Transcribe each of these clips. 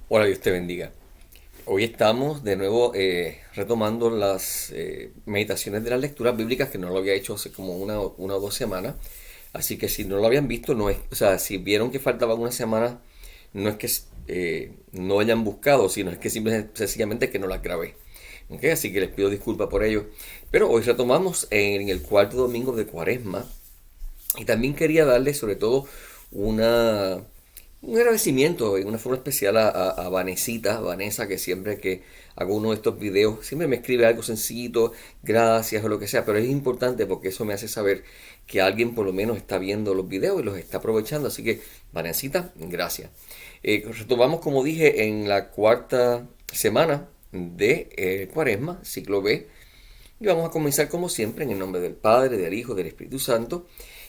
Hola, Dios te bendiga. Hoy estamos de nuevo retomando las meditaciones de las lecturas bíblicas que no lo había hecho hace como una o dos semanas. Así que si no lo habían visto, no es, o sea, si vieron que faltaba una semana, no es que no hayan buscado, sino es que simplemente sencillamente que no las grabé. ¿Ok? Así que les pido disculpas por ello. Pero hoy retomamos en el cuarto domingo de Cuaresma y también quería darles sobre todo una un agradecimiento en una forma especial a Vanessa, que siempre que hago uno de estos videos, siempre me escribe algo sencillito, gracias o lo que sea, pero es importante porque eso me hace saber que alguien por lo menos está viendo los videos y los está aprovechando, así que Vanesita, gracias. Retomamos, como dije, en la cuarta semana de Cuaresma, ciclo B, y vamos a comenzar como siempre en el nombre del Padre, del Hijo, del Espíritu Santo.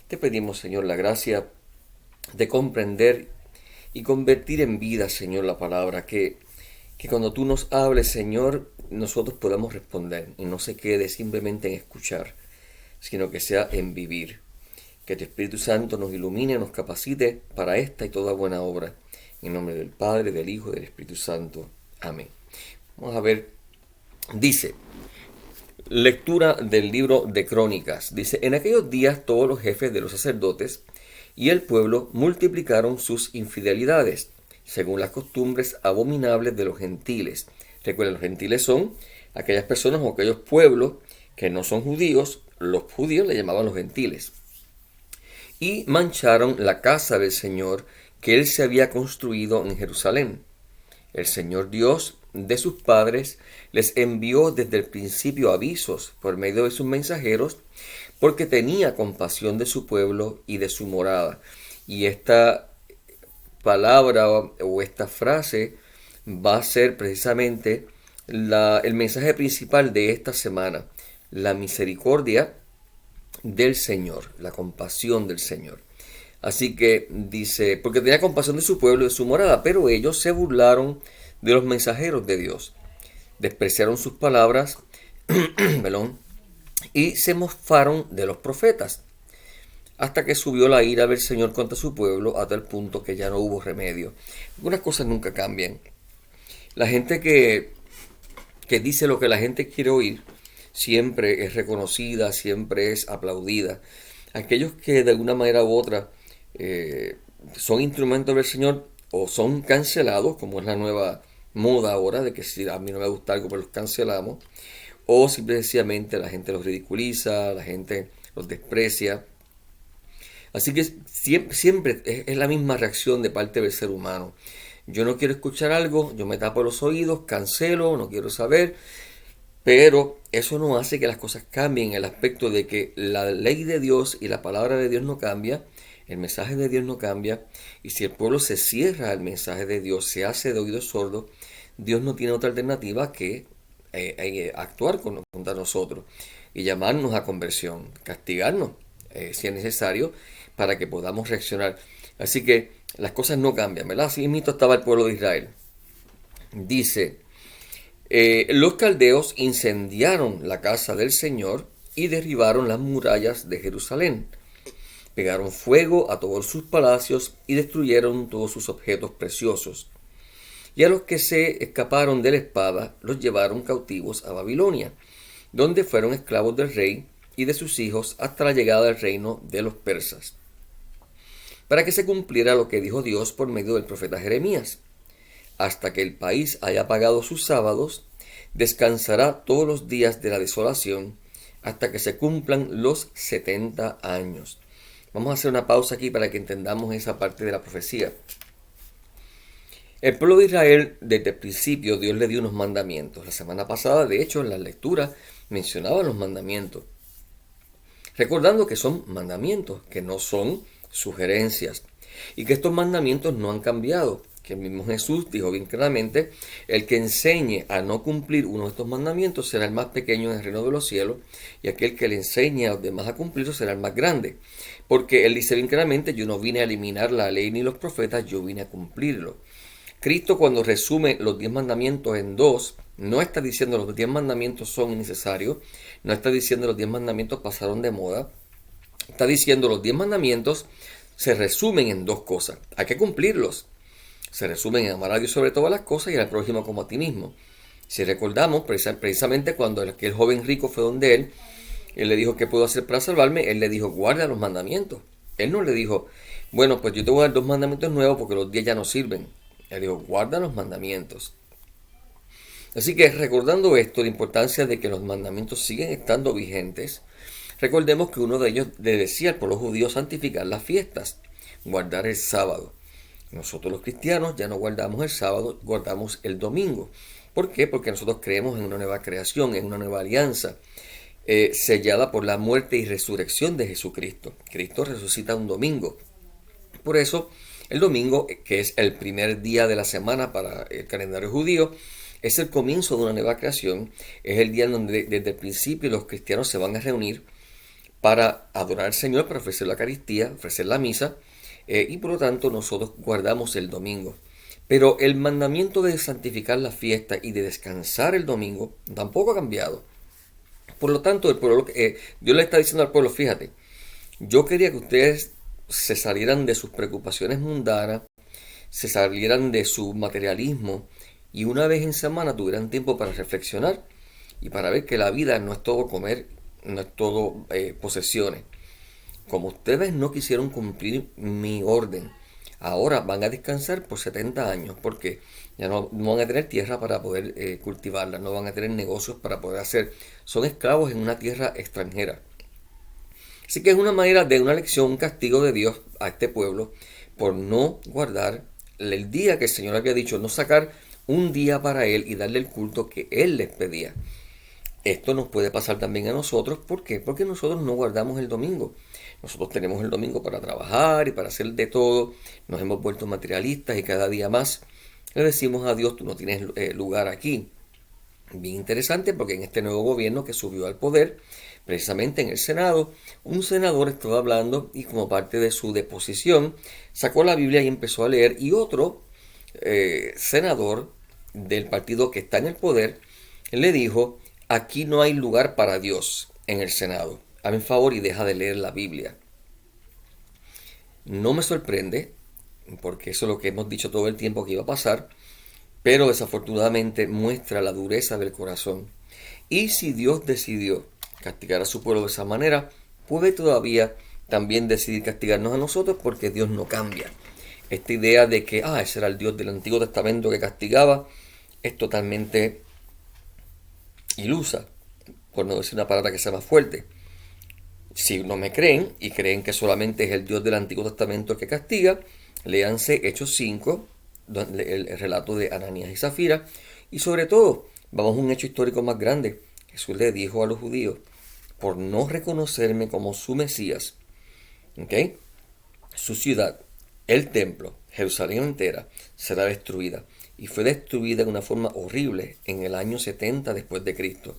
Te pedimos, Señor, la gracia de comprender y convertir en vida, Señor, la palabra, que cuando tú nos hables, Señor, nosotros podamos responder y no se quede simplemente en escuchar, sino que sea en vivir. Que tu Espíritu Santo nos ilumine, nos capacite para esta y toda buena obra. En nombre del Padre, del Hijo y del Espíritu Santo. Amén. Vamos a ver, dice, lectura del libro de Crónicas. Dice, en aquellos días todos los jefes de los sacerdotes y el pueblo multiplicaron sus infidelidades, según las costumbres abominables de los gentiles. Recuerden, los gentiles son aquellas personas o aquellos pueblos que no son judíos, los judíos le llamaban los gentiles. Y mancharon la casa del Señor que él se había construido en Jerusalén. El Señor Dios de sus padres les envió desde el principio avisos por medio de sus mensajeros, porque tenía compasión de su pueblo y de su morada. Y esta palabra o esta frase va a ser precisamente el mensaje principal de esta semana, la misericordia del Señor, la compasión del Señor. Así que dice, porque tenía compasión de su pueblo y de su morada, pero ellos se burlaron de los mensajeros de Dios, despreciaron sus palabras, perdón, y se mofaron de los profetas, hasta que subió la ira del Señor contra su pueblo, a tal punto que ya no hubo remedio. Algunas cosas nunca cambian. La gente que dice lo que la gente quiere oír, siempre es reconocida, siempre es aplaudida. Aquellos que de alguna manera u otra son instrumentos del Señor o son cancelados, como es la nueva moda ahora, de que si a mí no me gusta algo, pues los cancelamos, o simplemente la gente los ridiculiza, la gente los desprecia. Así que siempre es la misma reacción de parte del ser humano. Yo no quiero escuchar algo, yo me tapo los oídos, cancelo, no quiero saber, pero eso no hace que las cosas cambien en el aspecto de que la ley de Dios y la palabra de Dios no cambia, el mensaje de Dios no cambia, y si el pueblo se cierra al mensaje de Dios, se hace de oídos sordos, Dios no tiene otra alternativa que actuar contra nosotros y llamarnos a conversión, castigarnos si es necesario para que podamos reaccionar. Así que las cosas no cambian, ¿verdad? Así mismo estaba el pueblo de Israel. Dice, los caldeos incendiaron la casa del Señor y derribaron las murallas de Jerusalén. Pegaron fuego a todos sus palacios y destruyeron todos sus objetos preciosos. Y a los que se escaparon de la espada los llevaron cautivos a Babilonia, donde fueron esclavos del rey y de sus hijos hasta la llegada del reino de los persas, para que se cumpliera lo que dijo Dios por medio del profeta Jeremías. Hasta que el país haya pagado sus sábados, descansará todos los días de la desolación, hasta que se cumplan los 70 años. Vamos a hacer una pausa aquí para que entendamos esa parte de la profecía. El pueblo de Israel, desde el principio, Dios le dio unos mandamientos. La semana pasada, de hecho, en la lectura mencionaba los mandamientos. Recordando que son mandamientos, que no son sugerencias. Y que estos mandamientos no han cambiado. Que el mismo Jesús dijo bien claramente, el que enseñe a no cumplir uno de estos mandamientos será el más pequeño en el reino de los cielos, y aquel que le enseñe a los demás a cumplirlo será el más grande. Porque él dice bien claramente, yo no vine a eliminar la ley ni los profetas, yo vine a cumplirlo. Cristo, cuando resume los 10 mandamientos en dos, no está diciendo los 10 mandamientos son innecesarios, no está diciendo los 10 mandamientos pasaron de moda, está diciendo los 10 mandamientos se resumen en dos cosas, hay que cumplirlos. Se resumen en amar a Dios sobre todas las cosas y al prójimo como a ti mismo. Si recordamos, precisamente cuando aquel joven rico fue donde él le dijo, ¿qué puedo hacer para salvarme? Él le dijo, guarda los mandamientos. Él no le dijo, bueno, pues yo te voy a dar 2 mandamientos nuevos porque los 10 ya no sirven. Él dijo, guarda los mandamientos. Así que recordando esto, la importancia de que los mandamientos siguen estando vigentes, recordemos que uno de ellos le decía al pueblo judío santificar las fiestas, guardar el sábado. Nosotros los cristianos ya no guardamos el sábado, guardamos el domingo. ¿Por qué? Porque nosotros creemos en una nueva creación, en una nueva alianza, sellada por la muerte y resurrección de Jesucristo. Cristo resucita un domingo. Por eso, el domingo, que es el primer día de la semana para el calendario judío, es el comienzo de una nueva creación. Es el día en donde desde el principio los cristianos se van a reunir para adorar al Señor, para ofrecer la Eucaristía, ofrecer la misa, y por lo tanto nosotros guardamos el domingo. Pero el mandamiento de santificar la fiesta y de descansar el domingo tampoco ha cambiado. Por lo tanto, el pueblo, Dios le está diciendo al pueblo, fíjate, yo quería que ustedes se salieran de sus preocupaciones mundanas, se salieran de su materialismo y una vez en semana tuvieran tiempo para reflexionar y para ver que la vida no es todo comer, no es todo posesiones. Como ustedes no quisieron cumplir mi orden, ahora van a descansar por 70 años, porque ya no van a tener tierra para poder cultivarla, no van a tener negocios para poder hacer, son esclavos en una tierra extranjera. Así que es una manera de una lección, un castigo de Dios a este pueblo por no guardar el día que el Señor había dicho, no sacar un día para Él y darle el culto que Él les pedía. Esto nos puede pasar también a nosotros. ¿Por qué? Porque nosotros no guardamos el domingo. Nosotros tenemos el domingo para trabajar y para hacer de todo. Nos hemos vuelto materialistas y cada día más le decimos a Dios, tú no tienes lugar aquí. Bien interesante porque en este nuevo gobierno que subió al poder, precisamente en el Senado, un senador estaba hablando y como parte de su deposición sacó la Biblia y empezó a leer, y otro senador del partido que está en el poder le dijo, aquí no hay lugar para Dios en el Senado. Hazme un favor y deja de leer la Biblia. No me sorprende, porque eso es lo que hemos dicho todo el tiempo que iba a pasar, pero desafortunadamente muestra la dureza del corazón. Y si Dios decidió castigar a su pueblo de esa manera, puede todavía también decidir castigarnos a nosotros, porque Dios no cambia. Esta idea de que ese era el Dios del Antiguo Testamento que castigaba es totalmente ilusa, por no decir una palabra que sea más fuerte. Si no me creen y creen que solamente es el Dios del Antiguo Testamento el que castiga, léanse Hechos 5, el relato de Ananías y Zafira, y sobre todo, vamos a un hecho histórico más grande. Jesús le dijo a los judíos, por no reconocerme como su Mesías, ¿okay? Su ciudad, el templo, Jerusalén entera, será destruida. Y fue destruida de una forma horrible en el año 70 después de Cristo.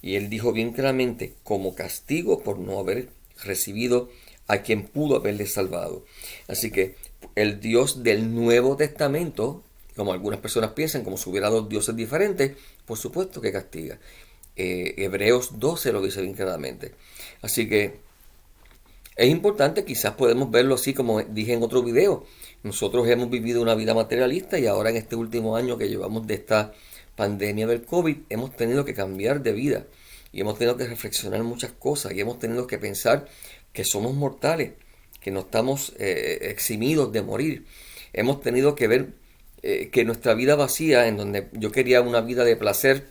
Y él dijo bien claramente, como castigo por no haber recibido a quien pudo haberle salvado. Así que el Dios del Nuevo Testamento, como algunas personas piensan, como si hubiera dos dioses diferentes, por supuesto que castiga. Hebreos 12 lo dice bien claramente. Así que es importante, quizás podemos verlo así como dije en otro video. Nosotros hemos vivido una vida materialista y ahora en este último año que llevamos de esta pandemia del COVID hemos tenido que cambiar de vida y hemos tenido que reflexionar muchas cosas y hemos tenido que pensar que somos mortales, que no estamos eximidos de morir. Hemos tenido que ver que nuestra vida vacía, en donde yo quería una vida de placer,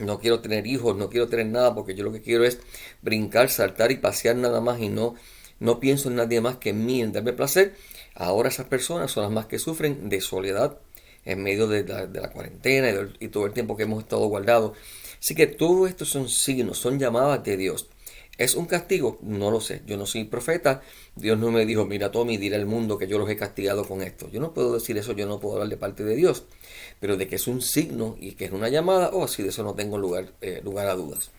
no quiero tener hijos, no quiero tener nada, porque yo lo que quiero es brincar, saltar y pasear nada más y no pienso en nadie más que en mí, en darme placer. Ahora esas personas son las más que sufren de soledad en medio de la cuarentena y todo el tiempo que hemos estado guardados. Así que todo esto son signos, son llamadas de Dios. ¿Es un castigo? No lo sé. Yo no soy profeta. Dios no me dijo, mira Tommy, dile al mundo que yo los he castigado con esto. Yo no puedo decir eso, yo no puedo hablar de parte de Dios. Pero de que es un signo y que es una llamada, sí, de eso no tengo lugar a dudas.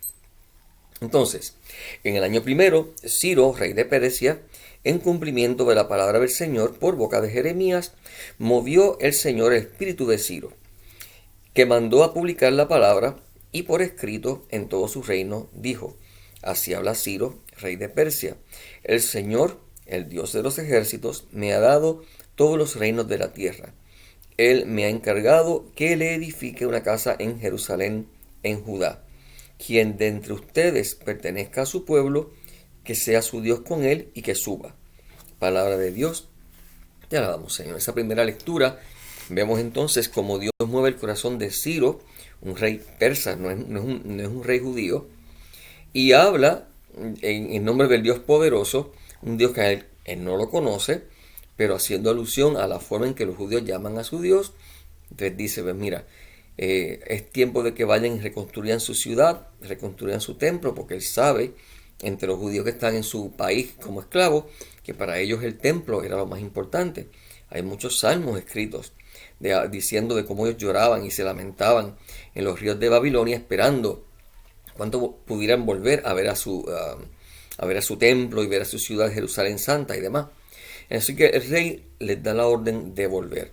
Entonces, en el año primero, Ciro, rey de Persia, en cumplimiento de la palabra del Señor por boca de Jeremías, movió el Señor el espíritu de Ciro, que mandó a publicar la palabra y por escrito en todo su reino dijo, así habla Ciro, rey de Persia, el Señor, el Dios de los ejércitos, me ha dado todos los reinos de la tierra. Él me ha encargado que le edifique una casa en Jerusalén, en Judá. Quien de entre ustedes pertenezca a su pueblo, que sea su Dios con él y que suba. Palabra de Dios. Te alabamos, Señor. En esa primera lectura vemos entonces cómo Dios mueve el corazón de Ciro, un rey persa, no es un rey judío, y habla en nombre del Dios poderoso, un Dios que él no lo conoce, pero haciendo alusión a la forma en que los judíos llaman a su Dios. Entonces dice, pues mira, es tiempo de que vayan y reconstruyan su ciudad, reconstruyan su templo, porque él sabe, entre los judíos que están en su país como esclavos, que para ellos el templo era lo más importante. Hay muchos salmos escritos diciendo de cómo ellos lloraban y se lamentaban en los ríos de Babilonia, esperando cuánto pudieran volver a ver a ver a su templo y ver a su ciudad Jerusalén Santa y demás. Así que el rey les da la orden de volver.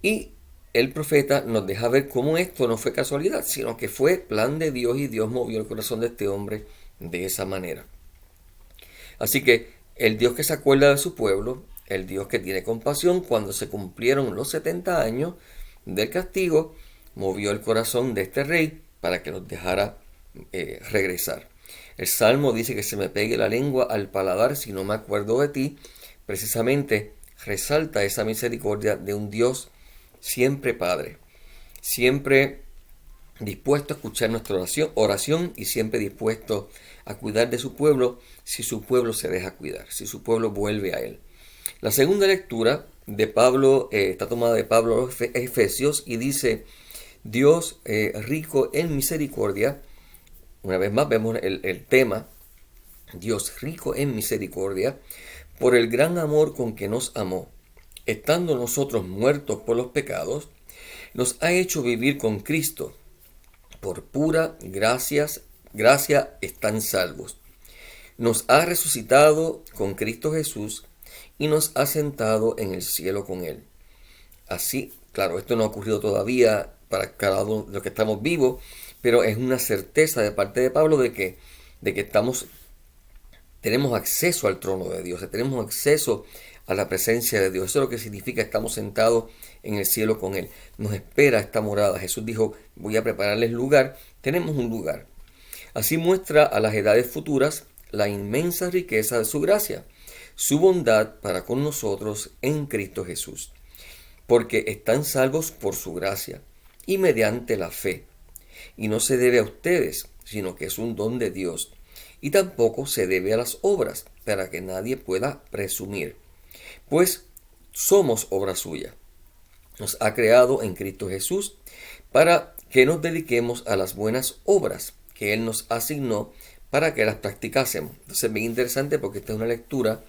Y el profeta nos deja ver cómo esto no fue casualidad, sino que fue plan de Dios, y Dios movió el corazón de este hombre de esa manera. Así que el Dios que se acuerda de su pueblo, el Dios que tiene compasión, cuando se cumplieron los 70 años del castigo, movió el corazón de este rey para que los dejara regresar. El Salmo dice que se me pegue la lengua al paladar si no me acuerdo de ti. Precisamente resalta esa misericordia de un Dios siempre Padre, siempre dispuesto a escuchar nuestra oración y siempre dispuesto a cuidar de su pueblo si su pueblo se deja cuidar, si su pueblo vuelve a él. La segunda lectura de Pablo está tomada de Pablo a los Efesios y dice, Dios rico en misericordia. Una vez más vemos el tema, Dios rico en misericordia, por el gran amor con que nos amó, estando nosotros muertos por los pecados, nos ha hecho vivir con Cristo. Por pura gracia están salvos. Nos ha resucitado con Cristo Jesús y nos ha sentado en el cielo con Él. Así, claro, esto no ha ocurrido todavía para cada uno de los que estamos vivos, pero es una certeza de parte de Pablo de que tenemos acceso al trono de Dios, tenemos acceso a la presencia de Dios. Eso es lo que significa estamos sentados en el cielo con Él. Nos espera esta morada. Jesús dijo, voy a prepararles lugar. Tenemos un lugar. Así muestra a las edades futuras la inmensa riqueza de su gracia, su bondad para con nosotros en Cristo Jesús. Porque están salvos por su gracia y mediante la fe. Y no se debe a ustedes, sino que es un don de Dios. Y tampoco se debe a las obras, para que nadie pueda presumir. Pues somos obra suya. Nos ha creado en Cristo Jesús para que nos dediquemos a las buenas obras que Él nos asignó para que las practicásemos. Entonces es bien interesante porque esta es una lectura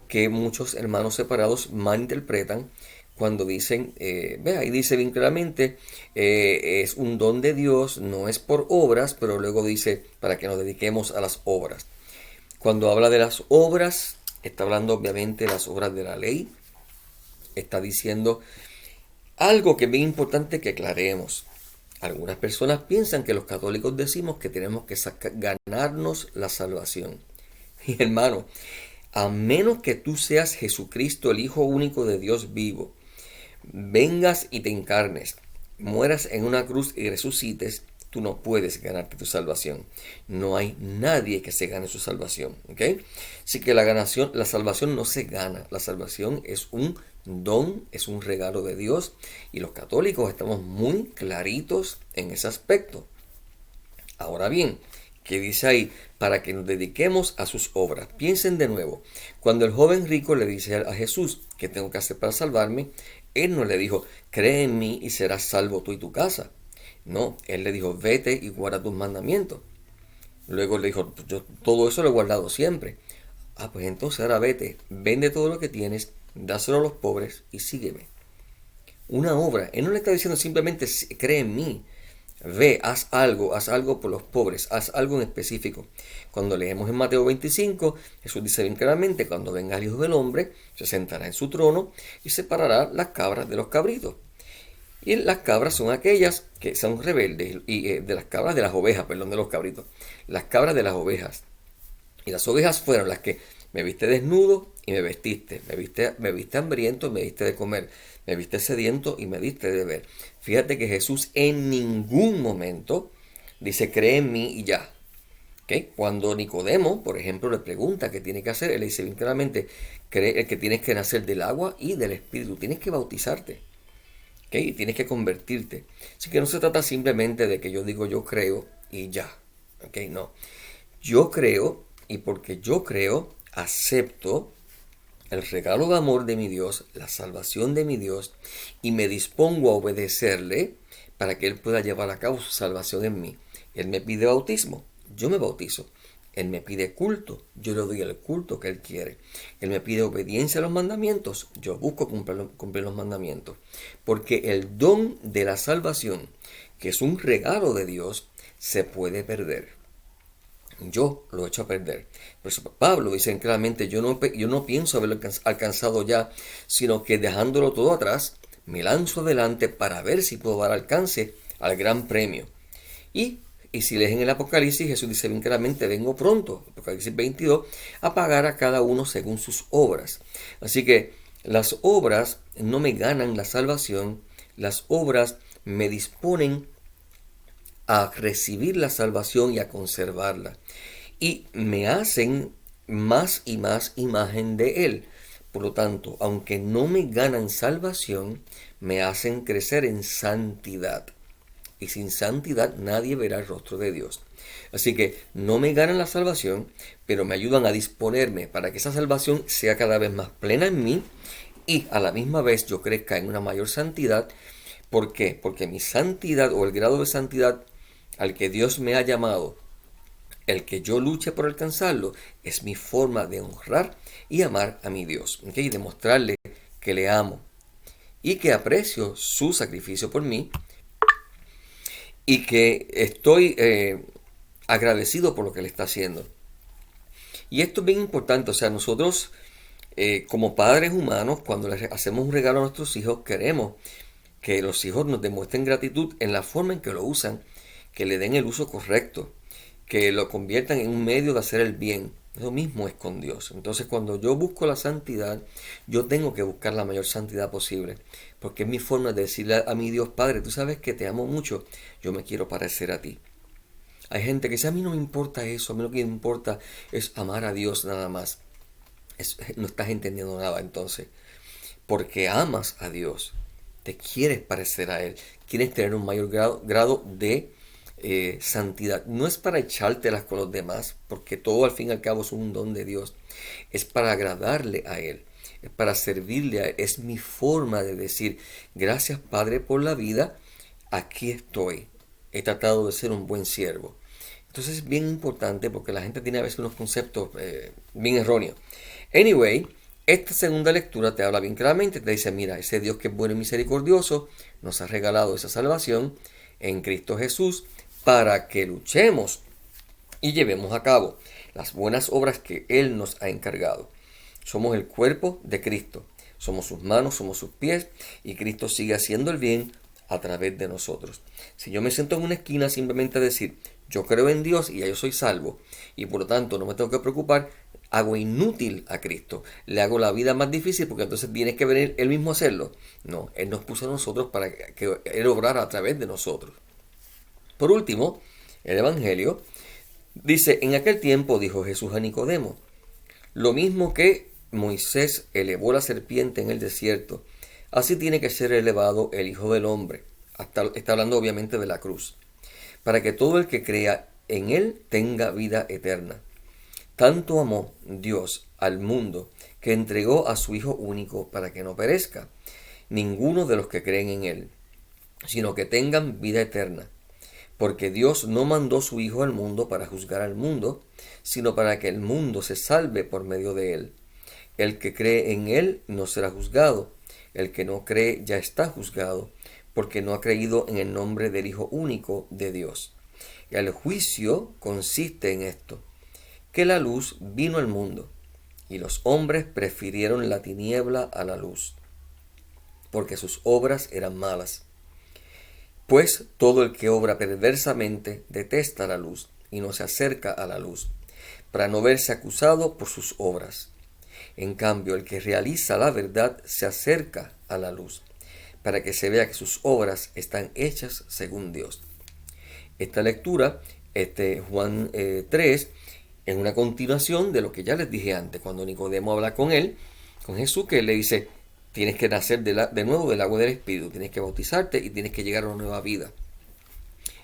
que muchos hermanos separados malinterpretan cuando dicen, ahí dice bien claramente, es un don de Dios, no es por obras, pero luego dice para que nos dediquemos a las obras. Cuando habla de las obras, está hablando obviamente de las obras de la ley, está diciendo algo que es bien importante que aclaremos. Algunas personas piensan que los católicos decimos que tenemos que ganarnos la salvación. Y hermano, a menos que tú seas Jesucristo, el Hijo único de Dios vivo, vengas y te encarnes, mueras en una cruz y resucites, tú no puedes ganarte tu salvación. No hay nadie que se gane su salvación. ¿Okay? Así que la salvación no se gana. La salvación es un don, es un regalo de Dios. Y los católicos estamos muy claritos en ese aspecto. Ahora bien, ¿qué dice ahí? Para que nos dediquemos a sus obras. Piensen de nuevo. Cuando el joven rico le dice a Jesús, ¿qué tengo que hacer para salvarme? Él no le dijo, cree en mí y serás salvo tú y tu casa. No, él le dijo, vete y guarda tus mandamientos. Luego le dijo, yo todo eso lo he guardado siempre. Pues entonces ahora vete, vende todo lo que tienes, dáselo a los pobres y sígueme. Una obra. Él no le está diciendo simplemente, cree en mí. Ve, haz algo por los pobres, haz algo en específico. Cuando leemos en Mateo 25, Jesús dice bien claramente, cuando venga el Hijo del Hombre, se sentará en su trono y separará las cabras de los cabritos. Y las cabras son aquellas que son rebeldes, y de las cabras de las ovejas, perdón, de los cabritos. Las cabras de las ovejas. Y las ovejas fueron las que Me viste desnudo y me vestiste. Me viste hambriento y me diste de comer. Me viste sediento y me diste de beber. Fíjate que Jesús en ningún momento dice, cree en mí y ya. ¿Okay? Cuando Nicodemo, por ejemplo, le pregunta qué tiene que hacer, él le dice bien claramente, cree que tienes que nacer del agua y del Espíritu. Tienes que bautizarte. ¿Okay? Y tienes que convertirte. Así que no se trata simplemente de que yo digo yo creo y ya. ¿Okay? No. Yo creo y porque yo creo, acepto el regalo de amor de mi Dios, la salvación de mi Dios, y me dispongo a obedecerle para que Él pueda llevar a cabo su salvación en mí. Él me pide bautismo, yo me bautizo. Él me pide culto, yo le doy el culto que Él quiere. Él me pide obediencia a los mandamientos, yo busco cumplir los mandamientos. Porque el don de la salvación, que es un regalo de Dios, se puede perder. Yo lo he hecho a perder. Por eso Pablo dice claramente, yo no pienso haberlo alcanzado ya, sino que dejándolo todo atrás, me lanzo adelante para ver si puedo dar alcance al gran premio. Y si lees en el Apocalipsis, Jesús dice bien claramente, vengo pronto, Apocalipsis 22, a pagar a cada uno según sus obras. Así que las obras no me ganan la salvación, las obras me disponen a recibir la salvación y a conservarla. Y me hacen más y más imagen de Él. Por lo tanto, aunque no me ganan salvación, me hacen crecer en santidad. Y sin santidad nadie verá el rostro de Dios. Así que no me ganan la salvación, pero me ayudan a disponerme para que esa salvación sea cada vez más plena en mí y a la misma vez yo crezca en una mayor santidad. ¿Por qué? Porque mi santidad o el grado de santidad al que Dios me ha llamado, el que yo luche por alcanzarlo, es mi forma de honrar y amar a mi Dios. ¿Okay? Y demostrarle que le amo y que aprecio su sacrificio por mí y que estoy agradecido por lo que le está haciendo. Y esto es bien importante, o sea, nosotros como padres humanos, cuando les hacemos un regalo a nuestros hijos, queremos que los hijos nos demuestren gratitud en la forma en que lo usan, que le den el uso correcto, que lo conviertan en un medio de hacer el bien. Eso mismo es con Dios. Entonces, cuando yo busco la santidad, yo tengo que buscar la mayor santidad posible, porque es mi forma de decirle a mi Dios, Padre, tú sabes que te amo mucho, yo me quiero parecer a ti. Hay gente que dice, a mí no me importa eso, a mí lo que me importa es amar a Dios nada más. No estás entendiendo nada entonces, porque amas a Dios, te quieres parecer a Él, quieres tener un mayor grado de santidad. No es para echártelas con los demás, porque todo al fin y al cabo es un don de Dios. Es para agradarle a Él, es para servirle a Él. Es mi forma de decir, gracias Padre por la vida, aquí estoy. He tratado de ser un buen siervo. Entonces es bien importante porque la gente tiene a veces unos conceptos bien erróneos. Anyway, esta segunda lectura te habla bien claramente, te dice, mira, ese Dios que es bueno y misericordioso nos ha regalado esa salvación en Cristo Jesús para que luchemos y llevemos a cabo las buenas obras que Él nos ha encargado. Somos el cuerpo de Cristo, somos sus manos, somos sus pies y Cristo sigue haciendo el bien a través de nosotros. Si yo me siento en una esquina simplemente a decir, yo creo en Dios y ya yo soy salvo y por lo tanto no me tengo que preocupar, hago inútil a Cristo, le hago la vida más difícil porque entonces tiene que venir Él mismo a hacerlo. No, Él nos puso a nosotros para que Él obrara a través de nosotros. Por último, el Evangelio dice, en aquel tiempo dijo Jesús a Nicodemo, lo mismo que Moisés elevó la serpiente en el desierto, así tiene que ser elevado el Hijo del Hombre. Está hablando obviamente de la cruz, para que todo el que crea en Él tenga vida eterna. Tanto amó Dios al mundo que entregó a su Hijo único para que no perezca ninguno de los que creen en Él, sino que tengan vida eterna. Porque Dios no mandó su Hijo al mundo para juzgar al mundo, sino para que el mundo se salve por medio de Él. El que cree en Él no será juzgado, el que no cree ya está juzgado, porque no ha creído en el nombre del Hijo único de Dios. El juicio consiste en esto, que la luz vino al mundo, y los hombres prefirieron la tiniebla a la luz, porque sus obras eran malas. Pues todo el que obra perversamente detesta la luz, y no se acerca a la luz, para no verse acusado por sus obras. En cambio, el que realiza la verdad se acerca a la luz, para que se vea que sus obras están hechas según Dios. Esta lectura, Juan 3, es una continuación de lo que ya les dije antes, cuando Nicodemo habla con él, con Jesús, que él le dice, tienes que nacer de nuevo del agua del Espíritu, tienes que bautizarte y tienes que llegar a una nueva vida.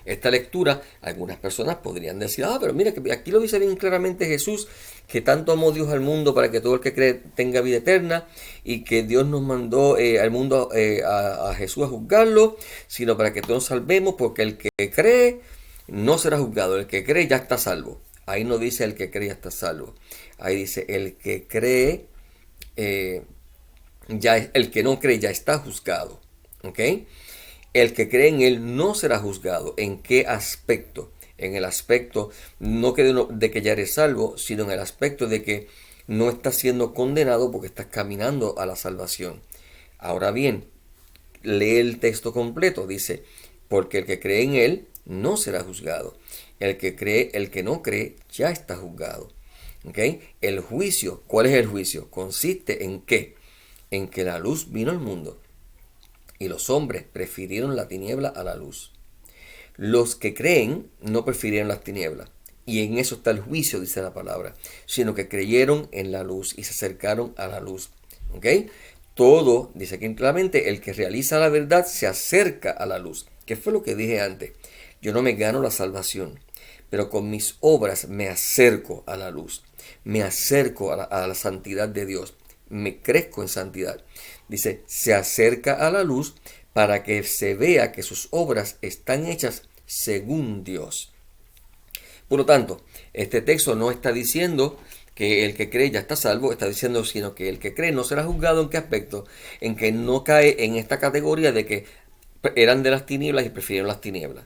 Esta lectura, algunas personas podrían decir, pero mira, que aquí lo dice bien claramente Jesús, que tanto amó Dios al mundo para que todo el que cree tenga vida eterna, y que Dios nos mandó al mundo a Jesús a juzgarlo, sino para que todos nos salvemos, porque el que cree no será juzgado, el que cree ya está salvo. Ahí no dice el que cree ya está salvo, ahí dice el que cree, el que no cree ya está juzgado, ¿ok? El que cree en él no será juzgado. ¿En qué aspecto? En el aspecto no de que ya eres salvo, sino en el aspecto de que no estás siendo condenado porque estás caminando a la salvación. Ahora bien, lee el texto completo. Dice, porque el que cree en él no será juzgado. El que no cree, ya está juzgado. ¿Okay? El juicio, ¿cuál es el juicio? Consiste en ¿qué? En que la luz vino al mundo y los hombres prefirieron la tiniebla a la luz. Los que creen no prefirieron las tinieblas. Y en eso está el juicio, dice la palabra. Sino que creyeron en la luz y se acercaron a la luz. ¿Ok? Todo, dice aquí claramente, el que realiza la verdad se acerca a la luz. ¿Qué fue lo que dije antes? Yo no me gano la salvación, pero con mis obras me acerco a la luz. Me acerco a la santidad de Dios. Me crezco en santidad. Dice, se acerca a la luz para que se vea que sus obras están hechas según Dios. Por lo tanto, este texto no está diciendo que el que cree ya está salvo, está diciendo sino que el que cree no será juzgado. ¿En qué aspecto? En que no cae en esta categoría de que eran de las tinieblas y prefirieron las tinieblas.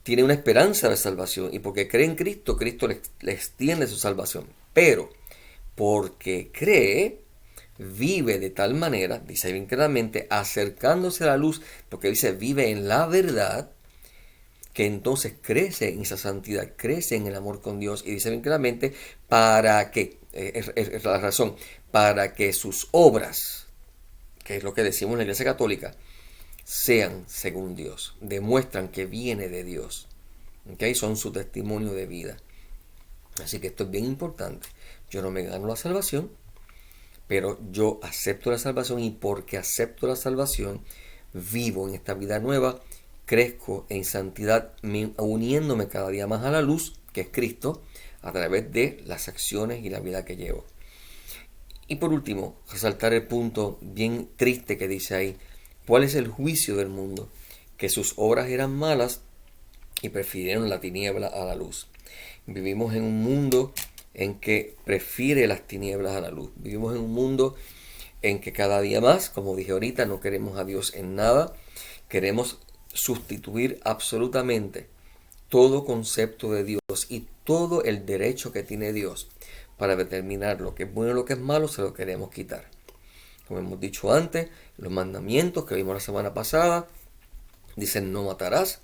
Tiene una esperanza de salvación y porque cree en Cristo, Cristo le extiende su salvación. Pero porque cree, vive de tal manera, dice bien claramente, acercándose a la luz, porque dice vive en la verdad, que entonces crece en esa santidad, crece en el amor con Dios, y dice bien claramente, para que, es la razón, para que sus obras, que es lo que decimos en la Iglesia Católica, sean según Dios, demuestran que viene de Dios, ¿okay? Son su testimonio de vida. Así que esto es bien importante. Yo no me gano la salvación, pero yo acepto la salvación, y porque acepto la salvación, vivo en esta vida nueva, crezco en santidad, uniéndome cada día más a la luz, que es Cristo, a través de las acciones y la vida que llevo. Y por último, resaltar el punto bien triste que dice ahí. ¿Cuál es el juicio del mundo? Que sus obras eran malas y prefirieron la tiniebla a la luz. Vivimos en un mundo en que prefiere las tinieblas a la luz. Vivimos en un mundo en que cada día más, como dije ahorita, no queremos a Dios en nada. Queremos sustituir absolutamente todo concepto de Dios y todo el derecho que tiene Dios para determinar lo que es bueno y lo que es malo. Se lo queremos quitar. Como hemos dicho antes, los mandamientos que vimos la semana pasada dicen no matarás,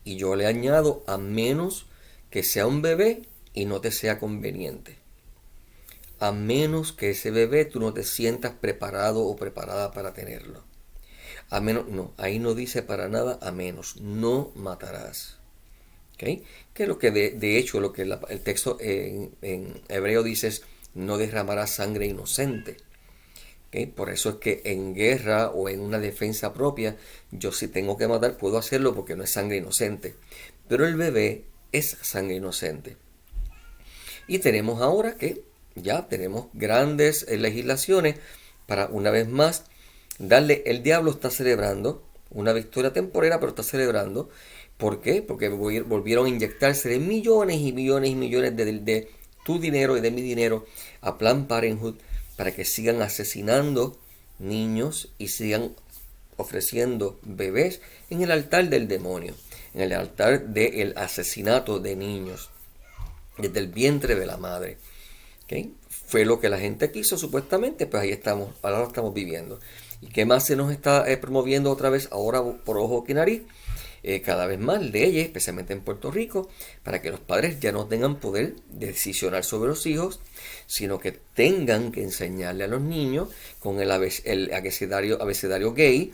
y yo le añado a menos que sea un bebé y no te sea conveniente. A menos que ese bebé tú no te sientas preparado o preparada para tenerlo. A menos, no, ahí no dice para nada a menos, no matarás. ¿Okay? Que es lo que de hecho lo que el texto en hebreo dice es no derramarás sangre inocente. ¿Okay? Por eso es que en guerra o en una defensa propia, yo si tengo que matar puedo hacerlo porque no es sangre inocente. Pero el bebé es sangre inocente. Y tenemos ahora que ya tenemos grandes legislaciones para una vez más darle, el diablo está celebrando una victoria temporera, pero está celebrando. ¿Por qué? Porque volvieron a inyectarse de millones y millones y millones de tu dinero y de mi dinero a Planned Parenthood para que sigan asesinando niños y sigan ofreciendo bebés en el altar del demonio, en el altar del asesinato de niños desde el vientre de la madre. ¿Okay? Fue lo que la gente quiso supuestamente, pues ahí estamos, ahora lo estamos viviendo. ¿Y qué más se nos está promoviendo otra vez ahora por ojo que nariz? cada vez más leyes, especialmente en Puerto Rico, para que los padres ya no tengan poder decisional sobre los hijos, sino que tengan que enseñarle a los niños con el abecedario gay,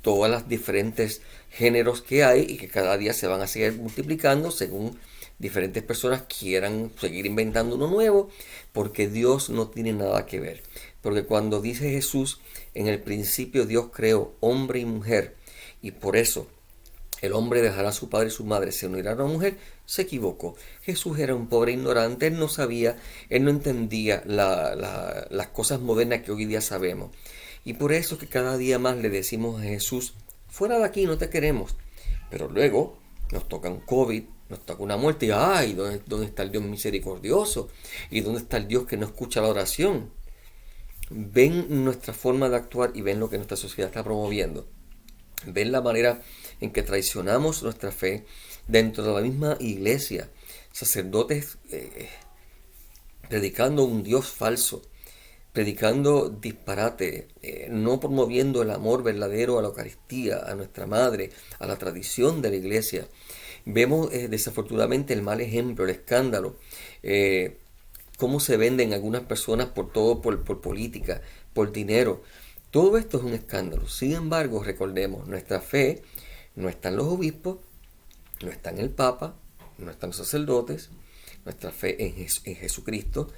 todas las diferentes géneros que hay y que cada día se van a seguir multiplicando según diferentes personas quieran seguir inventando uno nuevo, porque Dios no tiene nada que ver. Porque cuando dice Jesús, en el principio Dios creó hombre y mujer, y por eso el hombre dejará a su padre y su madre, se unirá a una mujer, se equivocó. Jesús era un pobre ignorante, él no sabía, él no entendía las cosas modernas que hoy día sabemos. Y por eso que cada día más le decimos a Jesús, fuera de aquí, no te queremos. Pero luego nos toca un COVID, nos toca una muerte y ¡ay! ¿Dónde está el Dios misericordioso? ¿Y dónde está el Dios que no escucha la oración? Ven nuestra forma de actuar y ven lo que nuestra sociedad está promoviendo. Ven la manera en que traicionamos nuestra fe dentro de la misma iglesia. Sacerdotes predicando un Dios falso, predicando disparate, no promoviendo el amor verdadero a la Eucaristía, a nuestra Madre, a la tradición de la Iglesia. Vemos desafortunadamente el mal ejemplo, el escándalo, cómo se venden algunas personas por todo, por política, por dinero. Todo esto es un escándalo. Sin embargo, recordemos, nuestra fe no está en los obispos, no está en el Papa, no están los sacerdotes, nuestra fe en Jesucristo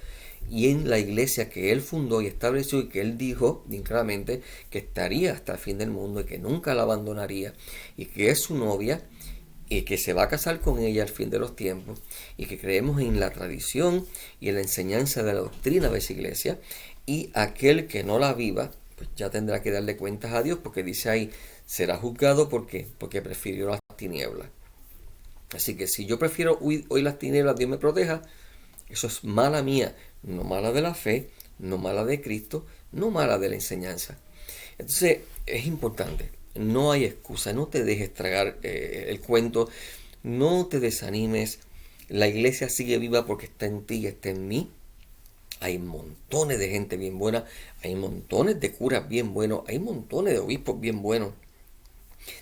y en la iglesia que Él fundó y estableció y que Él dijo bien claramente que estaría hasta el fin del mundo y que nunca la abandonaría y que es su novia y que se va a casar con ella al fin de los tiempos y que creemos en la tradición y en la enseñanza de la doctrina de esa iglesia y aquel que no la viva pues ya tendrá que darle cuentas a Dios porque dice ahí será juzgado porque prefirió las tinieblas. Así que si yo prefiero hoy las tinieblas, Dios me proteja, eso es mala mía, no mala de la fe, no mala de Cristo, no mala de la enseñanza. Entonces es importante, no hay excusa, no te dejes tragar el cuento, no te desanimes, la iglesia sigue viva porque está en ti y está en mí. Hay montones de gente bien buena, hay montones de curas bien buenos, hay montones de obispos bien buenos.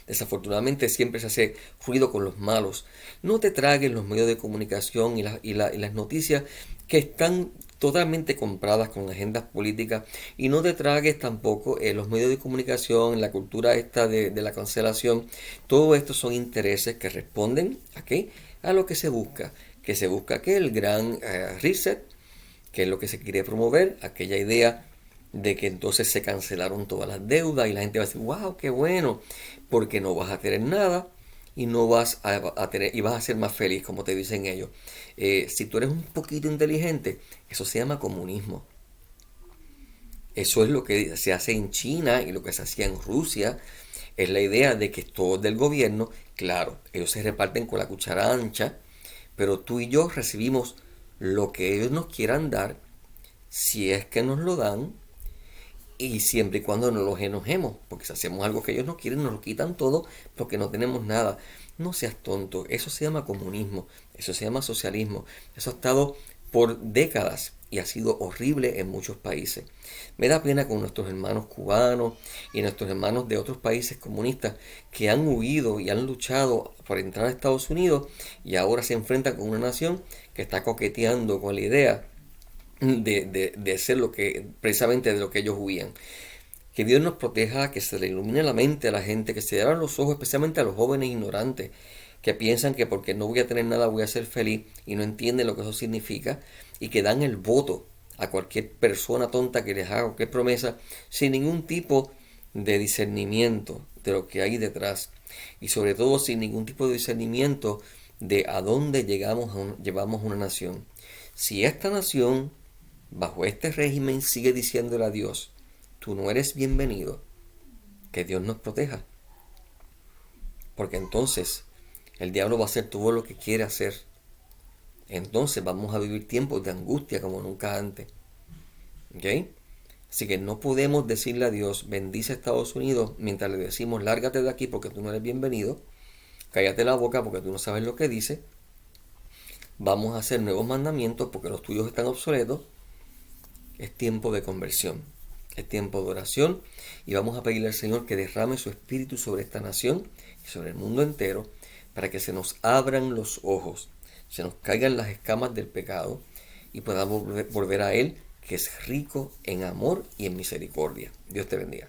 Desafortunadamente siempre se hace ruido con los malos. No te tragues los medios de comunicación y las noticias que están totalmente compradas con agendas políticas y no te tragues tampoco los medios de comunicación, la cultura esta de la cancelación. Todo esto son intereses que responden a lo que se busca. Que se busca que el gran reset, que es lo que se quiere promover, aquella idea de que entonces se cancelaron todas las deudas y la gente va a decir, wow, qué bueno, porque no vas a tener nada y no vas a tener y vas a ser más feliz, como te dicen ellos. Si tú eres un poquito inteligente, eso se llama comunismo. Eso es lo que se hace en China y lo que se hacía en Rusia. Es la idea de que todo es del gobierno. Claro, ellos se reparten con la cuchara ancha, pero tú y yo recibimos lo que ellos nos quieran dar, si es que nos lo dan, y siempre y cuando no los enojemos, porque si hacemos algo que ellos no quieren, nos lo quitan todo porque no tenemos nada. No seas tonto, eso se llama comunismo, eso se llama socialismo, eso ha estado por décadas y ha sido horrible en muchos países. Me da pena con nuestros hermanos cubanos y nuestros hermanos de otros países comunistas que han huido y han luchado por entrar a Estados Unidos y ahora se enfrentan con una nación que está coqueteando con la idea de ser lo que precisamente de lo que ellos huían. Que Dios nos proteja, que se le ilumine la mente a la gente, que se abran los ojos, especialmente a los jóvenes ignorantes, que piensan que porque no voy a tener nada voy a ser feliz y no entienden lo que eso significa y que dan el voto a cualquier persona tonta que les haga cualquier promesa sin ningún tipo de discernimiento de lo que hay detrás y sobre todo sin ningún tipo de discernimiento de a dónde llevamos una nación. Si esta nación bajo este régimen sigue diciéndole a Dios, tú no eres bienvenido, que Dios nos proteja. Porque entonces el diablo va a hacer todo lo que quiere hacer. Entonces vamos a vivir tiempos de angustia como nunca antes. ¿Ok? Así que no podemos decirle a Dios, bendice a Estados Unidos, mientras le decimos, lárgate de aquí porque tú no eres bienvenido, cállate la boca porque tú no sabes lo que dice, vamos a hacer nuevos mandamientos porque los tuyos están obsoletos. Es tiempo de conversión. Es tiempo de oración y vamos a pedirle al Señor que derrame su espíritu sobre esta nación y sobre el mundo entero para que se nos abran los ojos, se nos caigan las escamas del pecado y podamos volver a Él, que es rico en amor y en misericordia. Dios te bendiga.